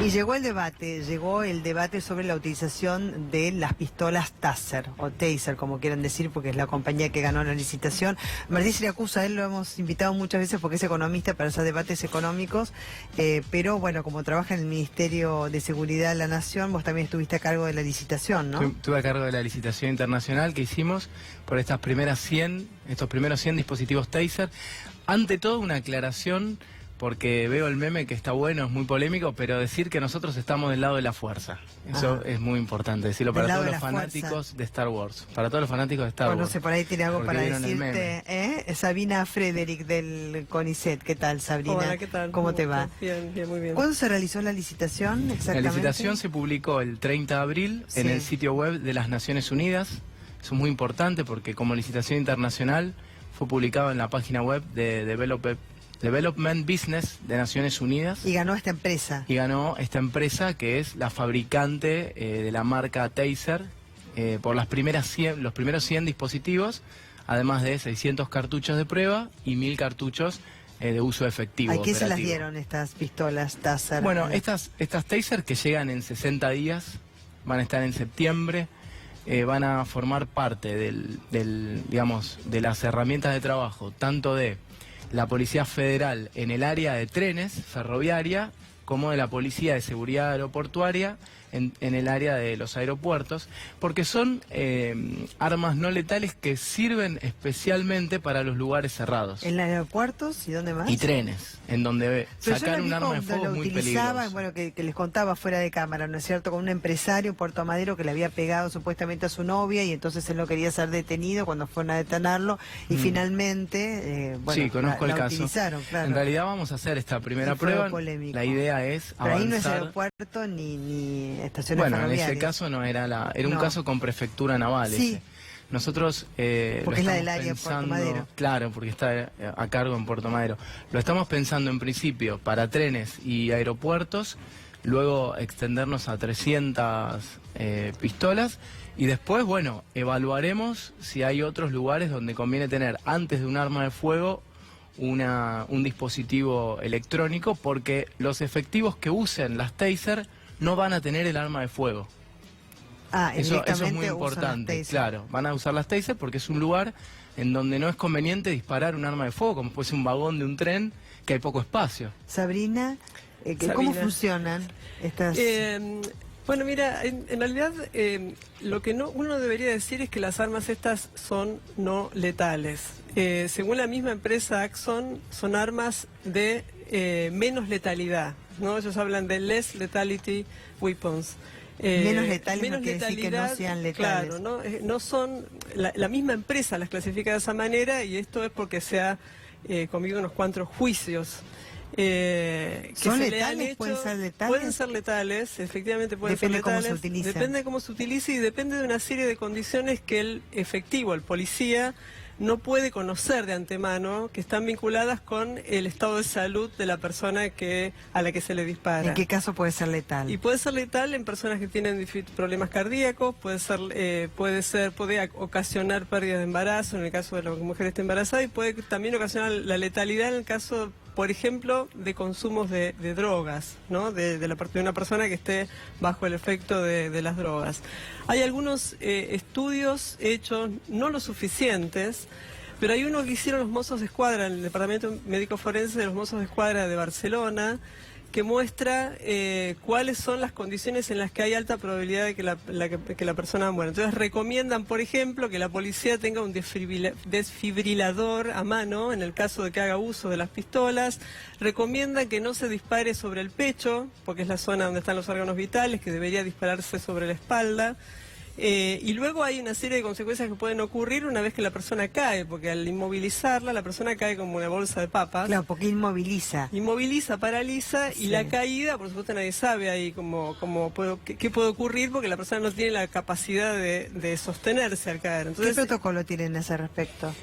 Y llegó el debate sobre la utilización de las pistolas Taser, o Taser, como quieran decir, porque es la compañía que ganó la licitación. Martín Siracusa, él lo hemos invitado muchas veces porque es economista para esos debates económicos, pero bueno, como trabaja en el Ministerio de Seguridad de la Nación, vos también estuviste a cargo de la licitación, ¿no? Estuve a cargo de la licitación internacional que hicimos por estos primeros 100 dispositivos Taser. Ante todo, una aclaración, porque veo el meme que está bueno, es muy polémico, pero decir que nosotros estamos del lado de la fuerza. Eso es muy importante, decirlo para todos los fanáticos de Star Wars. Para todos los fanáticos de Star Wars. No sé, por ahí tiene algo para decirte. Sabina Frederick del CONICET. ¿Qué tal, Sabrina? Hola, ¿qué tal? ¿Cómo te va? Bien, muy bien. ¿Cuándo se realizó la licitación exactamente? La licitación se publicó el 30 de abril en el sitio web de las Naciones Unidas. Eso es muy importante porque como licitación internacional fue publicado en la página web de Development Business de Naciones Unidas. Y ganó esta empresa. Y ganó esta empresa que es la fabricante de la marca Taser por los primeros 100 dispositivos, además de 600 cartuchos de prueba y 1000 cartuchos de uso efectivo. ¿A quién se las dieron estas pistolas Taser? Bueno, estas Taser que llegan en 60 días, van a estar en septiembre. Van a formar parte digamos, de las herramientas de trabajo, tanto de la Policía Federal en el área de trenes, ferroviaria, como de la Policía de Seguridad Aeroportuaria en el área de los aeropuertos, porque son armas no letales que sirven especialmente para los lugares cerrados. ¿En los aeropuertos y dónde más? Y trenes, en donde sacar un arma de fuego es muy peligroso. Bueno, que les contaba fuera de cámara, ¿no es cierto? Con un empresario en Puerto Madero que le había pegado supuestamente a su novia y entonces él no quería ser detenido cuando fueron a detenerlo y finalmente, bueno, sí, conozco el caso. Utilizaron, claro. En realidad vamos a hacer esta primera prueba. Polémico. La idea es pero avanzar. ahí no es aeropuerto ni estaciones ferroviarias. En ese caso no era un caso con prefectura naval. Sí. Ese. Nosotros porque es la del área de Puerto Madero. Claro, porque está a cargo en Puerto Madero. Lo estamos pensando en principio para trenes y aeropuertos, luego extendernos a 300 pistolas y después, bueno, evaluaremos si hay otros lugares donde conviene tener antes de un arma de fuego un dispositivo electrónico, porque los efectivos que usen las Taser no van a tener el arma de fuego. Eso es muy importante, claro. Van a usar las Taser porque es un lugar en donde no es conveniente disparar un arma de fuego, como puede ser un vagón de un tren, que hay poco espacio. Sabrina, ¿cómo funcionan estas...? Bueno, mira, en realidad lo que uno debería decir es que las armas estas son no letales. Según la misma empresa Axon, son armas de menos letalidad, ¿no? Ellos hablan de less lethality weapons. Menos letales no quiere decir que no sean letales. Claro, no son, la misma empresa las clasifica de esa manera y esto es porque se ha comido unos cuantos juicios. ¿Son letales? ¿Pueden ser letales? Pueden ser letales, efectivamente pueden ser letales. Depende de cómo se utiliza. Depende de cómo se utilice y depende de una serie de condiciones que el efectivo, el policía, no puede conocer de antemano, que están vinculadas con el estado de salud de la persona a la que se le dispara. ¿En qué caso puede ser letal? Y puede ser letal en personas que tienen problemas cardíacos, puede ocasionar pérdida de embarazo en el caso de la mujer esté embarazada y puede también ocasionar la letalidad en el caso, por ejemplo, de consumos de drogas, ¿no? De una persona que esté bajo el efecto de las drogas. Hay algunos estudios hechos, no lo suficientes, pero hay uno que hicieron los Mossos de Escuadra, el Departamento Médico Forense de los Mossos de Escuadra de Barcelona, que muestra cuáles son las condiciones en las que hay alta probabilidad de que la persona muera. Entonces recomiendan, por ejemplo, que la policía tenga un desfibrilador a mano en el caso de que haga uso de las pistolas. Recomiendan que no se dispare sobre el pecho, porque es la zona donde están los órganos vitales, que debería dispararse sobre la espalda. Y luego hay una serie de consecuencias que pueden ocurrir una vez que la persona cae, porque al inmovilizarla, la persona cae como una bolsa de papas. Claro, porque inmoviliza. Inmoviliza, paraliza, y la caída, por supuesto nadie sabe ahí qué puede ocurrir, porque la persona no tiene la capacidad de sostenerse al caer. Entonces, ¿qué protocolo tienen a ese respecto?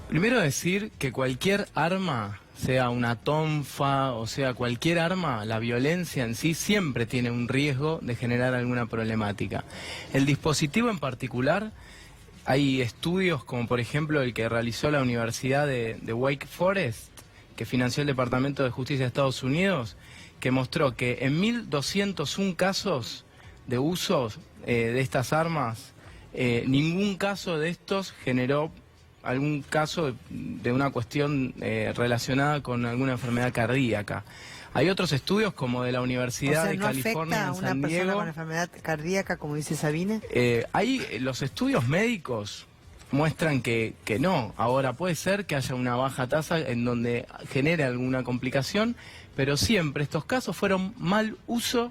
Primero decir que cualquier arma, sea una tonfa o sea cualquier arma, la violencia en sí siempre tiene un riesgo de generar alguna problemática. El dispositivo en particular, hay estudios como por ejemplo el que realizó la Universidad de Wake Forest, que financió el Departamento de Justicia de Estados Unidos, que mostró que en 1.201 casos de uso de estas armas, ningún caso de estos generó algún caso de una cuestión relacionada con alguna enfermedad cardíaca. Hay otros estudios como de la Universidad de California en San Diego. ¿No afecta a una persona con enfermedad cardíaca, como dice Sabine? Los estudios médicos muestran que no. Ahora puede ser que haya una baja tasa en donde genere alguna complicación, pero siempre estos casos fueron mal uso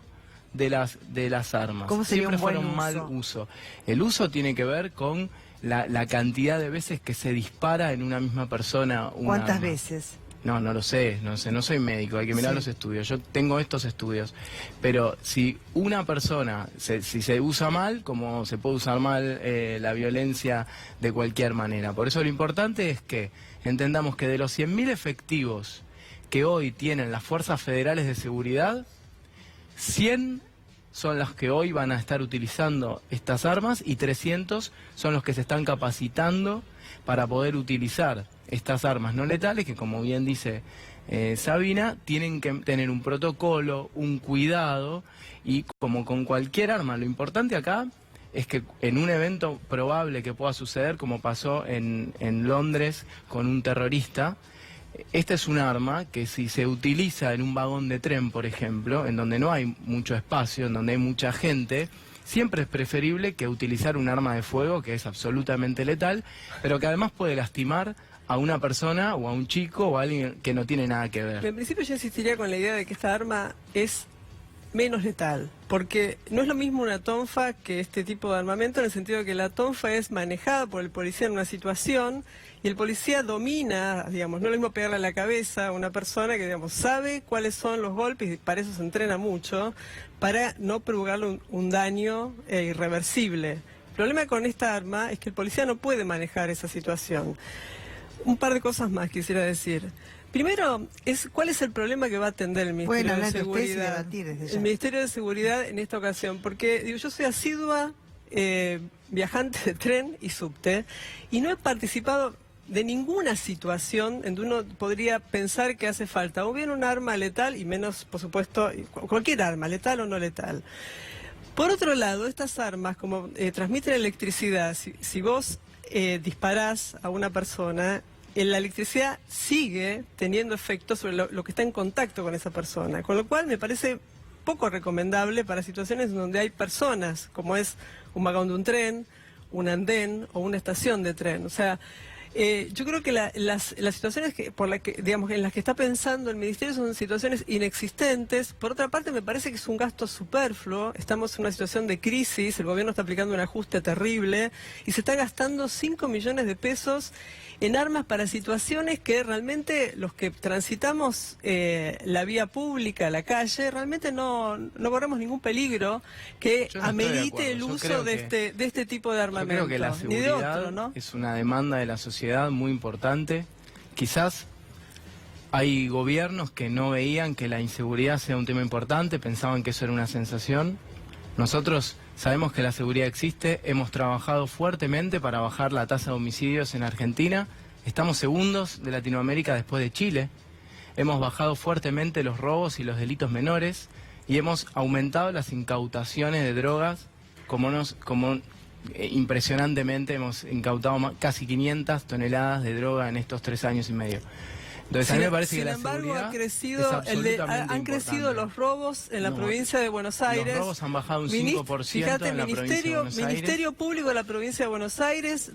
de las armas. ¿Cómo sería siempre un buen fueron mal uso. El uso tiene que ver con la cantidad de veces que se dispara en una misma persona un ¿Cuántas arma. veces? No lo sé, no soy médico, hay que mirar los estudios. Yo tengo estos estudios, pero si una persona, si se usa mal, como se puede usar mal la violencia de cualquier manera. Por eso lo importante es que entendamos que de los 100.000 efectivos que hoy tienen las fuerzas federales de seguridad, 100 son los que hoy van a estar utilizando estas armas y 300 son los que se están capacitando para poder utilizar estas armas no letales que, como bien dice Sabina, tienen que tener un protocolo, un cuidado, y como con cualquier arma, lo importante acá es que en un evento probable que pueda suceder, como pasó en Londres con un terrorista, esta es un arma que si se utiliza en un vagón de tren, por ejemplo, en donde no hay mucho espacio, en donde hay mucha gente, siempre es preferible que utilizar un arma de fuego que es absolutamente letal, pero que además puede lastimar a una persona o a un chico o a alguien que no tiene nada que ver. En principio yo insistiría con la idea de que esta arma es menos letal, porque no es lo mismo una tonfa que este tipo de armamento, en el sentido de que la tonfa es manejada por el policía en una situación y el policía domina, digamos, no es lo mismo pegarle a la cabeza a una persona que, digamos, sabe cuáles son los golpes y para eso se entrena mucho, para no provocarle un daño irreversible. El problema con esta arma es que el policía no puede manejar esa situación. Un par de cosas más quisiera decir. Primero, ¿cuál es el problema que va a atender el Ministerio de Seguridad? El Ministerio de Seguridad en esta ocasión, porque digo, yo soy asidua viajante de tren y subte y no he participado de ninguna situación en donde uno podría pensar que hace falta o bien un arma letal y menos, por supuesto, cualquier arma, letal o no letal. Por otro lado, estas armas, como transmiten electricidad, si vos disparás a una persona, la electricidad sigue teniendo efectos sobre lo que está en contacto con esa persona, con lo cual me parece poco recomendable para situaciones donde hay personas, como es un vagón de un tren, un andén o una estación de tren. O sea, yo creo que las situaciones digamos, en las que está pensando el Ministerio son situaciones inexistentes. Por otra parte, me parece que es un gasto superfluo. Estamos en una situación de crisis, el gobierno está aplicando un ajuste terrible y se está gastando 5 millones de pesos en armas para situaciones que realmente los que transitamos la vía pública, la calle, realmente no corremos ningún peligro que amerite el uso de este tipo de armamento. Yo creo que la seguridad ni de otro, ¿no? es una demanda de la sociedad muy importante. Quizás hay gobiernos que no veían que la inseguridad sea un tema importante, pensaban que eso era una sensación. Nosotros sabemos que la seguridad existe, hemos trabajado fuertemente para bajar la tasa de homicidios en Argentina, estamos segundos de Latinoamérica después de Chile, hemos bajado fuertemente los robos y los delitos menores y hemos aumentado las incautaciones de drogas impresionantemente. Hemos incautado casi 500 toneladas de droga en estos 3 años y medio. Entonces, a mí me parece que la seguridad han crecido los robos en la provincia de Buenos Aires. Los robos han bajado un 5% en la provincia de Buenos Aires. Ministerio Público de la provincia de Buenos Aires,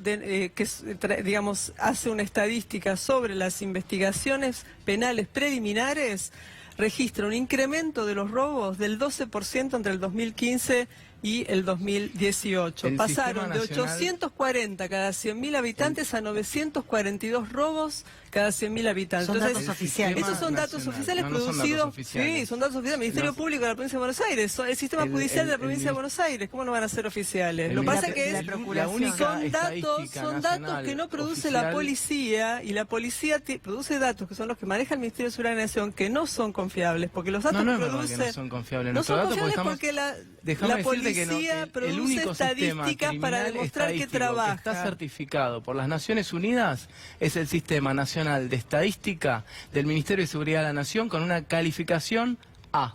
digamos, hace una estadística sobre las investigaciones penales preliminares, registra un incremento de los robos del 12% entre el 2015 y el 2018. Pasaron de 840 cada 100.000 habitantes a 942 robos cada 100.000 habitantes. Son datos oficiales. Esos son datos oficiales producidos. Sí, son datos oficiales. Ministerio Público de la provincia de Buenos Aires, el sistema judicial de la provincia de Buenos Aires. ¿Cómo no van a ser oficiales? Lo que pasa que son datos que no produce la policía, y la policía produce datos que son los que maneja el Ministerio de Seguridad de la Nación, que no son confiables, porque los datos que no son confiables. No son confiables porque la policía produce estadísticas para demostrar que trabaja. Que está certificado por las Naciones Unidas es el Sistema Nacional de Estadística del Ministerio de Seguridad de la Nación con una calificación A.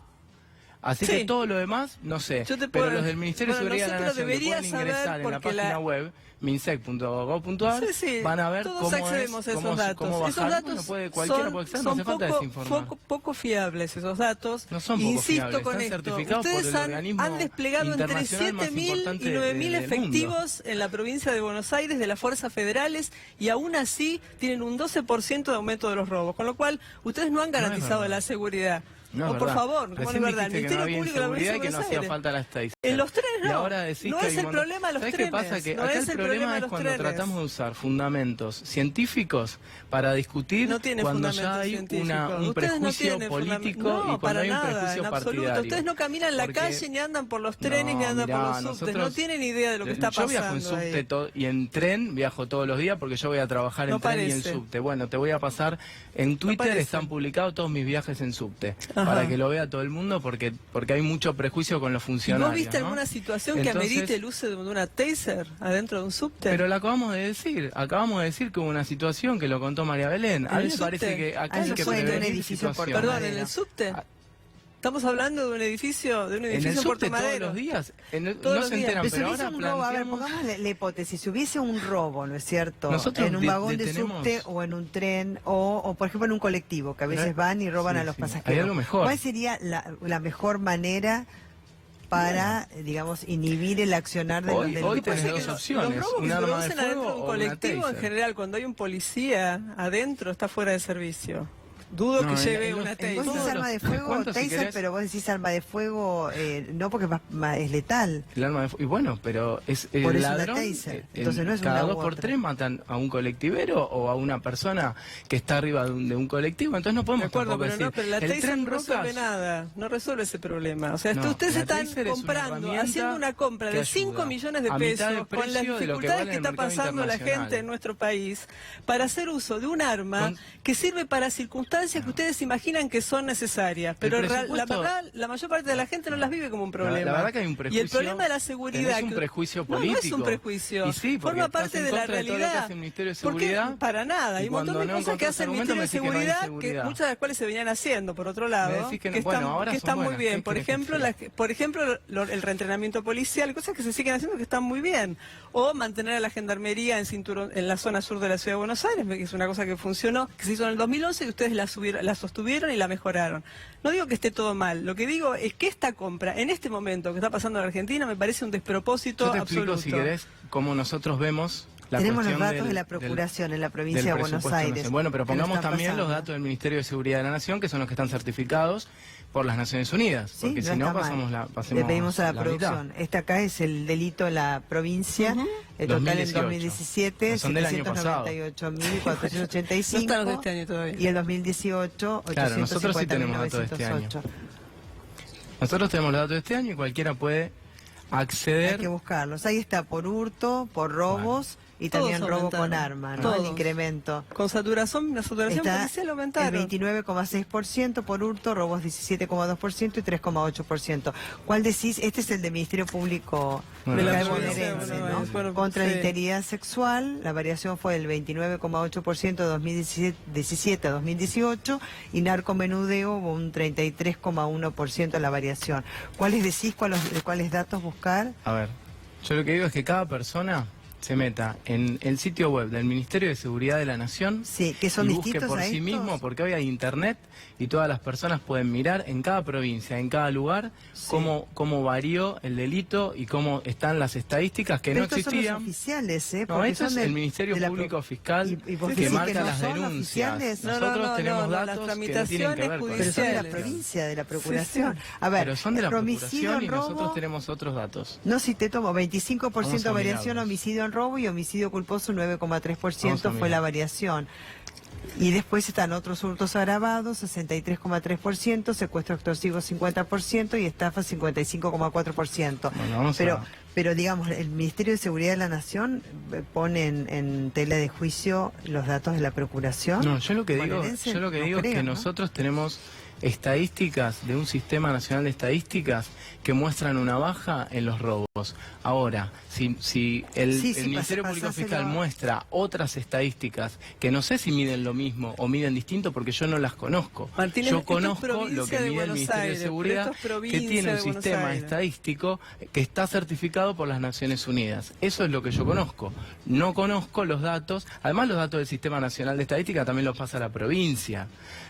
Así Sí. que todo lo demás, no sé. Yo te Pero puedo- los del Ministerio bueno, de Seguridad de la no sé, pero Nación que pueden deberías saber ingresar en la porque página web minsec.gov.ar, Sí, sí, van a ver todos cómo accedemos a es, esos cómo, datos. cómo Esos bajar. datos Bueno, cualquiera puede acceder, no hace falta desinformar. poco fiables esos datos. No son poco Insisto fiables, con están esto. certificados por Ustedes el organismo han desplegado entre internacional más 7.000 importante y 9.000 del efectivos en la provincia de Buenos Aires de las fuerzas federales y aún así tienen un 12% de aumento de los robos, con lo cual ustedes no han garantizado verdad. la seguridad. No es o por verdad. favor, ¿cómo no es Recién verdad? El dijiste que no Ministerio había Público de la provincia inseguridad de y que no Buenos hacía Aires. falta la estadística. En los trenes no. Y ahora decís No que es hay el un montón- problema de los ¿Sabés trenes. qué pasa? Que No acá es el el problema problema de es los cuando trenes. tratamos de usar fundamentos científicos para discutir No tiene cuando ya fundamentos hay científicos. un Ustedes no prejuicio tienen político no, y cuando para hay un nada, prejuicio en absoluto. partidario. Ustedes no caminan en la Porque- calle ni andan por los trenes ni andan mirá, por los subtes. nosotros- No tienen idea de lo que está Yo viajo en pasando subte ahí. y en tren viajo todos los días porque yo voy a trabajar No en tren y en parece. subte. Bueno, te voy a pasar en Twitter, parece. están publicados todos mis viajes en subte Ajá. para que lo vea todo el mundo porque hay mucho prejuicio con los ¿Y funcionarios. vos viste ¿no? alguna situación que Entonces- amerite el uso de una taser adentro de un subte? Pero lo acabamos de decir que hubo una situación que lo contó María Belén. A ¿En mí el me parece subte? que acá Ah, hay eso que fue en un prevenir edificio por situaciones. Perdón, ¿en el subte? Ah. Estamos hablando de un edificio En el en subte Puerto todos Madero. los días. Todos No los se días. enteran, Pero si pero hubiese ahora un robo, a ver, planteamos... pongamos la hipótesis, si hubiese un robo, ¿no es cierto? Nosotros En un vagón de detenemos- subte o en un tren o, por ejemplo en un colectivo, que a veces van y roban sí, a los sí. pasajeros. Hay algo mejor. ¿Cuál sería la mejor manera para, digamos, inhibir el accionar de Hoy los tenés delincuentes? dos Los opciones, robos que un se arma de producen adentro fuego de un o una colectivo, en taser. general, cuando hay un policía adentro, está fuera de servicio. Dudo No, que en- lleve en una los- taser. Vos decís todos arma de los- fuego, ¿cuántos, si taser, querés? pero vos decís arma de fuego, no porque es letal. El arma de fuego. Y bueno, pero es el Por eso la ladrón. taser. Entonces no es cada una u 2 por otra. 3 matan a un colectivero o a una persona que está arriba de un colectivo. Entonces no De podemos acuerdo, tampoco pero, decir. no, pero la el taser tren no resuelve Rocas. nada, no resuelve ese problema. O sea, No, ustedes la están taser es una comprando, herramienta haciendo una compra que de 5 ayuda millones de a mitad pesos del con las precio de lo que dificultades vale que en el está mercado pasando la internacional. gente en nuestro país para hacer uso de un arma Con- que sirve para circunstancias que ustedes imaginan que son necesarias, pero la presupuesto- verdad, la mayor parte de la gente no las vive como un problema. La verdad que hay un Y prejuicio. el problema de la seguridad... tenés un que- prejuicio No, no es político. un prejuicio. Y sí, porque forma estás parte en de la contra de todo lo que realidad. hace el Ministerio de Porque Seguridad, para nada. Hay y un montón cuando de no cosas que encontrás hace el argumentos, Ministerio de me decís que no hay Seguridad, que seguridad. muchas de las cuales se venían haciendo, por otro lado, Me decís que no- que bueno, están, ahora que son están muy buenas. bien. ¿Qué Por querés que ejemplo, sea? por ejemplo el reentrenamiento policial, cosas que se siguen haciendo que están muy bien. O mantener a la gendarmería en la zona sur de la ciudad de Buenos Aires, que es una cosa que funcionó, que se hizo en el 2011 y ustedes la sostuvieron y la mejoraron. No digo que esté todo mal, lo que digo es que esta compra, en este momento que está pasando en Argentina, me parece un despropósito Yo te absoluto. explico, si querés, cómo nosotros vemos la Tenemos los cuestión datos del- de la Procuración en la provincia del de Buenos presupuesto Aires. nacional. Bueno, pero que lo pongamos están también los pasando. datos del Ministerio de Seguridad de la Nación, que son los que están certificados por las Naciones Unidas. Sí, Porque no si no, está pasamos mal. pasemos Le pedimos a la mitad. producción. Este acá es el delito en la provincia, el total en 2018. 2017, Son del año pasado. 798.485. No están los de este año todavía. Y el 2018, Claro, nosotros sí tenemos datos de este año. 850.908. Nosotros tenemos los datos de este año y cualquiera puede Hay acceder. que buscarlos. Ahí está por hurto, por robos y Todos también robo con aumentaron. arma, ¿no? Todos. El incremento. Con saturación, la saturación Está policial el aumentaron. 29,6% por hurto, robos 17,2% y 3,8%. ¿Cuál decís? Este es el de Ministerio Público Bueno, de la Local provincia de bonaerense, Buenos ¿no? Aires. Bueno, Contra la sí. integridad sexual, la variación fue del 29,8% de 2017 a 2018 y narcomenudeo hubo un 33,1% la variación. ¿Cuáles decís? ¿Cuáles datos buscar? A ver, yo lo que digo es que cada persona se meta en el sitio web del Ministerio de Seguridad de la Nación Sí, que son y busque distintos por a sí estos. mismo, porque hoy hay internet y todas las personas pueden mirar en cada provincia, en cada lugar, Sí. cómo varió el delito y cómo están las estadísticas que Pero no estos existían. son los oficiales, ¿eh? No, Porque esto son es del- el Ministerio de la Público pro- Fiscal y vos que decís marca que no las son denuncias. oficiales. No, Nosotros no, tenemos no, las datos que tienen que tramitaciones ver con Pero son de la judiciales. provincia, de la Procuración. A ver, Pero son de la homicidio Procuración y en robo. nosotros tenemos otros datos. No, si te tomo 25% Vamos a variación, mirarlos. homicidio en robo y homicidio culposo 9,3% Vamos a fue la mirar. variación. Y después están otros hurtos agravados, 63,3%, secuestro extorsivo 50% y estafa 55,4%. Bueno, vamos pero, a- pero digamos, el Ministerio de Seguridad de la Nación pone en tela de juicio los datos de la Procuración. No, yo lo que digo, bonaerense, yo lo que no digo es creo, que ¿no? nosotros tenemos estadísticas de un sistema nacional de estadísticas que muestran una baja en los robos. Ahora, si el Ministerio Público Fiscal pasáselo. muestra otras estadísticas que no sé si miden lo mismo o miden distinto porque yo no las conozco. Martínez, Yo esto es conozco provincia lo que de mide el Buenos Ministerio Aires, de pero Seguridad, esto es que provincia tiene un de Buenos sistema Aires. estadístico que está certificado por las Naciones Unidas. Eso es lo que yo conozco. No conozco los datos. Además, los datos del Sistema Nacional de Estadística también los pasa a la provincia.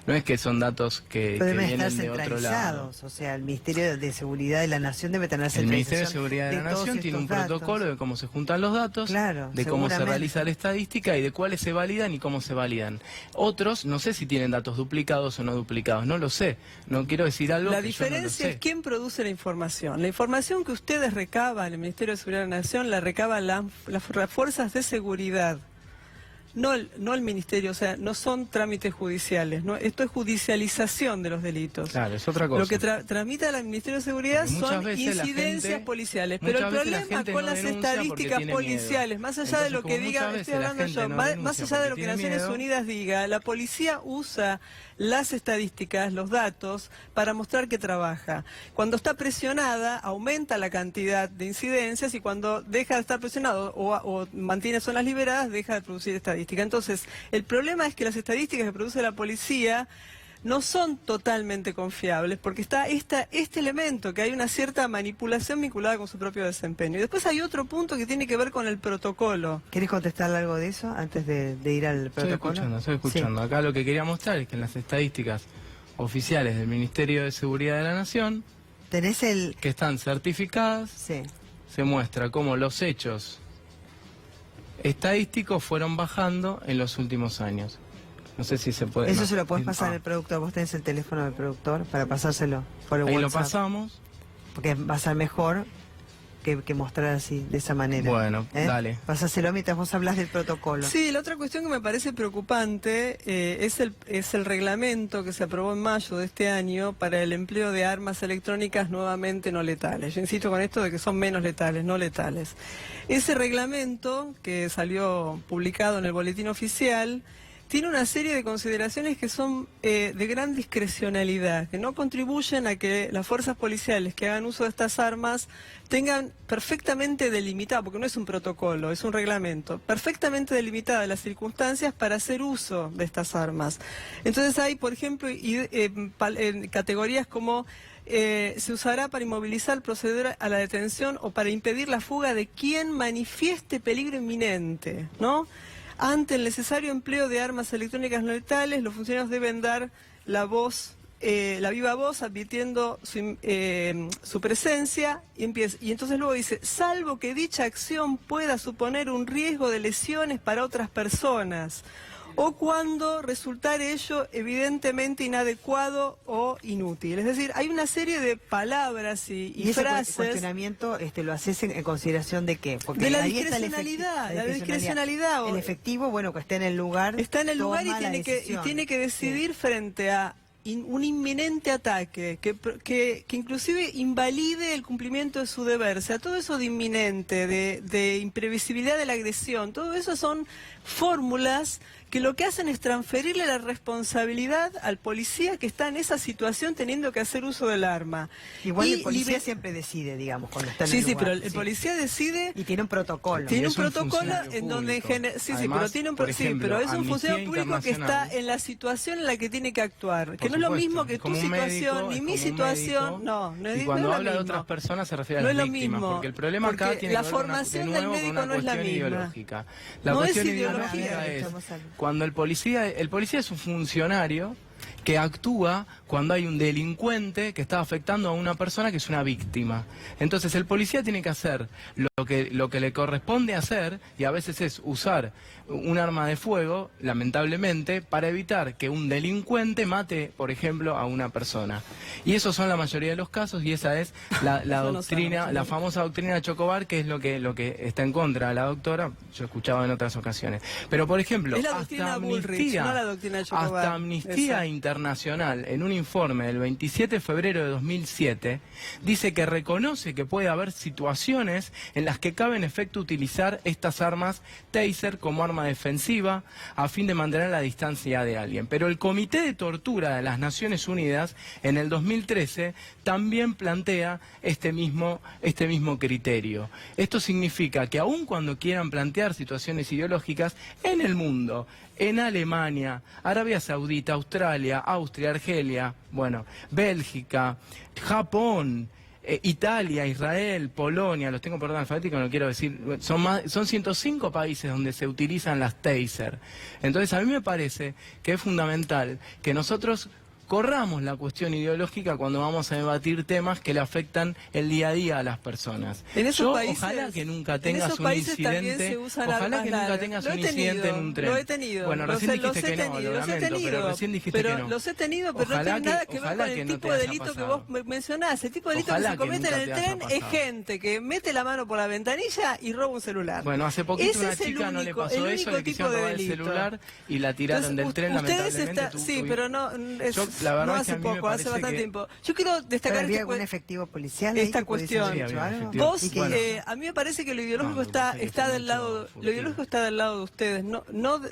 No es que son datos que Pero deben estar vienen de otro lado. centralizados, o sea, el Ministerio de Seguridad de la Nación debe tener El centralización. Ministerio de Seguridad de la todos Nación tiene un estos datos. protocolo de cómo se juntan los datos, Claro, de cómo se seguramente. realiza la estadística y de cuáles se validan y cómo se validan. Otros, no sé si tienen datos duplicados o no duplicados, no lo sé. No quiero decir algo La que yo no lo diferencia sé. es quién produce la información. La información que ustedes recaban, el Ministerio de Seguridad de la Nación, la recaban las fuerzas de seguridad. No el Ministerio, o sea, no son trámites judiciales, ¿no? Esto es judicialización de los delitos. Claro, es otra cosa. Lo que tramita el Ministerio de Seguridad Porque muchas son veces la incidencias gente- policiales. Pero el muchas veces la problema gente con no las denuncia porque estadísticas tiene policiales, miedo. más allá Entonces, de lo como que diga, muchas estoy veces la hablando gente yo, no más denuncia allá de lo porque que tiene Naciones miedo. Unidas diga, la policía usa las estadísticas, los datos, para mostrar que trabaja. Cuando está presionada, aumenta la cantidad de incidencias y cuando deja de estar presionado o mantiene zonas liberadas, deja de producir estadística. Entonces, el problema es que las estadísticas que produce la policía no son totalmente confiables porque está este elemento, que hay una cierta manipulación vinculada con su propio desempeño. Y después hay otro punto que tiene que ver con el protocolo. ¿Querés contestarle algo de eso antes de ir al protocolo? Estoy escuchando. Sí. Acá lo que quería mostrar es que en las estadísticas oficiales del Ministerio de Seguridad de la Nación, Tenés el... que están certificadas, Sí. se muestra cómo los hechos estadísticos fueron bajando en los últimos años. No sé si se puede... Eso no. se lo podés pasar Ah, al productor. Vos tenés el teléfono del productor para pasárselo por el ahí lo WhatsApp. pasamos. Porque va a ser mejor que mostrar así, de esa manera. Bueno, dale. Pasáselo mientras vos hablas del protocolo. Sí, la otra cuestión que me parece preocupante es el reglamento que se aprobó en mayo de este año para el empleo de armas electrónicas nuevamente no letales. Yo insisto con esto de que son menos letales, no letales. Ese reglamento, que salió publicado en el Boletín Oficial, tiene una serie de consideraciones que son de gran discrecionalidad, que no contribuyen a que las fuerzas policiales que hagan uso de estas armas tengan perfectamente delimitado, porque no es un protocolo, es un reglamento, perfectamente delimitadas las circunstancias para hacer uso de estas armas. Entonces hay, por ejemplo, categorías como se usará para inmovilizar, proceder a la detención o para impedir la fuga de quien manifieste peligro inminente, ¿no? Ante el necesario empleo de armas electrónicas no letales, los funcionarios deben dar la viva voz, advirtiendo su presencia, y entonces luego dice, salvo que dicha acción pueda suponer un riesgo de lesiones para otras personas, o cuando resultar ello evidentemente inadecuado o inútil. Es decir, hay una serie de palabras y ese frases... cuestionamiento lo haces en consideración de qué? Porque De la ahí está el discrecionalidad, efectivo, la discrecionalidad. El efectivo, bueno, que esté en el lugar. Está en el lugar y toma la tiene que decisión. decidir frente a un inminente ataque que inclusive invalide el cumplimiento de su deber. O sea, todo eso de inminente, de imprevisibilidad de la agresión, todo eso son fórmulas que lo que hacen es transferirle la responsabilidad al policía que está en esa situación teniendo que hacer uso del arma. Igual Y el policía siempre decide, digamos, cuando está en Sí, el sí, lugar. pero el policía decide... Y tiene un protocolo. Tiene Y un es un protocolo funcionario en donde público. sí, Además, pero tiene un por sí, ejemplo, pero es un Amnistía funcionario público que está Internacional. en la situación en la que tiene que actuar, que Por no es lo supuesto, mismo que es tu como un situación médico, ni es mi como un situación, médico, no es y cuando lo habla de mismo. otras personas se refiere a No las es lo víctimas, mismo, porque el problema acá porque tiene la que ver con formación de del nuevo con médico una no es la cuestión misma. ideológica. La No es cuestión ideología, ideológica es estamos hablando. cuando el policía es un funcionario que actúa cuando hay un delincuente que está afectando a una persona que es una víctima. Entonces el policía tiene que hacer lo que le corresponde hacer, y a veces es usar un arma de fuego, lamentablemente, para evitar que un delincuente mate, por ejemplo, a una persona. Y esos son la mayoría de los casos, y esa es la Eso no doctrina, sabemos. la famosa doctrina de Chocobar, que es lo que está en contra de la doctora, yo escuchaba en otras ocasiones. Pero, por ejemplo, Es la hasta doctrina Bullrich, Amnistía, no la doctrina de Chocobar. hasta Amnistía Esa. Internacional Internacional, en un informe del 27 de febrero de 2007, dice que reconoce que puede haber situaciones en las que cabe en efecto utilizar estas armas taser como arma defensiva a fin de mantener la distancia de alguien. Pero el Comité de Tortura de las Naciones Unidas en el 2013 también plantea este mismo criterio. Esto significa que aun cuando quieran plantear situaciones ideológicas en el mundo, en Alemania, Arabia Saudita, Australia, Austria, Argelia, bueno, Bélgica, Japón, Italia, Israel, Polonia, los tengo por orden alfabético, no quiero decir, son 105 países donde se utilizan las taser. Entonces a mí me parece que es fundamental que nosotros corramos la cuestión ideológica cuando vamos a debatir temas que le afectan el día a día a las personas. En esos países, ojalá que nunca tengas un incidente, ojalá que nunca tengas un incidente en un tren. Lo he tenido. Bueno, recién dijiste que no, lo lamento, pero recién dijiste que no. Los he tenido, pero no tiene nada que ver con el tipo de delito que vos mencionás. El tipo de delito que se comete en el tren es gente que mete la mano por la ventanilla y roba un celular. Bueno, hace poquito una chica no le pasó eso, le quisieron robar el celular y la tiraron del tren, lamentablemente. Sí, pero no... La verdad no es que hace poco, hace bastante tiempo. Yo quiero destacar algún efectivo policial esta cuestión. Vos, bueno. a mí me parece que lo ideológico está del lado, lo ideológico está del lado de ustedes, no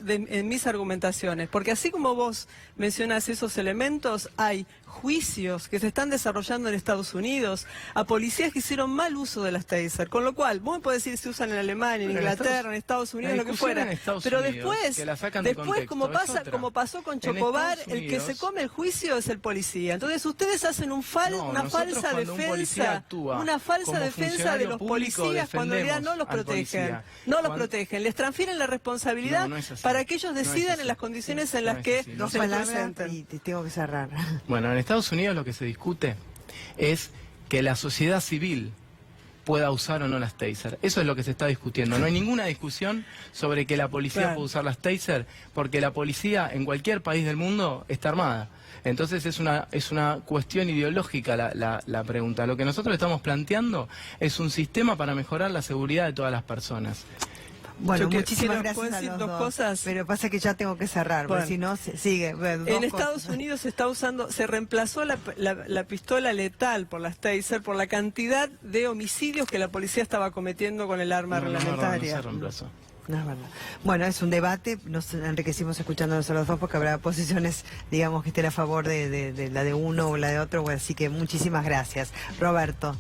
en mis argumentaciones, porque así como vos mencionás esos elementos, hay juicios que se están desarrollando en Estados Unidos a policías que hicieron mal uso de las taser, con lo cual vos me podés decir si usan en Alemania, en Inglaterra, en Estados Unidos, lo que fuera, pero después como pasó con Chocobar, el que se come el juicio es el policía. Entonces ustedes hacen una falsa defensa de los policías cuando en realidad no los protegen, les transfieren la responsabilidad para que ellos decidan en las condiciones en las que se presenten. Y te tengo que cerrar. Bueno, en Estados Unidos lo que se discute es que la sociedad civil pueda usar o no las taser. Eso es lo que se está discutiendo. No hay ninguna discusión sobre que la policía pueda usar las taser, porque la policía en cualquier país del mundo está armada. Entonces es una cuestión ideológica la pregunta. Lo que nosotros estamos planteando es un sistema para mejorar la seguridad de todas las personas. Bueno, muchísimas gracias a los dos. Cosas. Pero pasa que ya tengo que cerrar, porque si no, sigue. En Estados Unidos se reemplazó la pistola letal por las taser por la cantidad de homicidios que la policía estaba cometiendo con el arma reglamentaria. No se reemplazó. No es verdad. Bueno, es un debate, nos enriquecimos escuchándonos a los dos porque habrá posiciones, digamos, que estén a favor de la de uno o la de otro, así que muchísimas gracias. Roberto.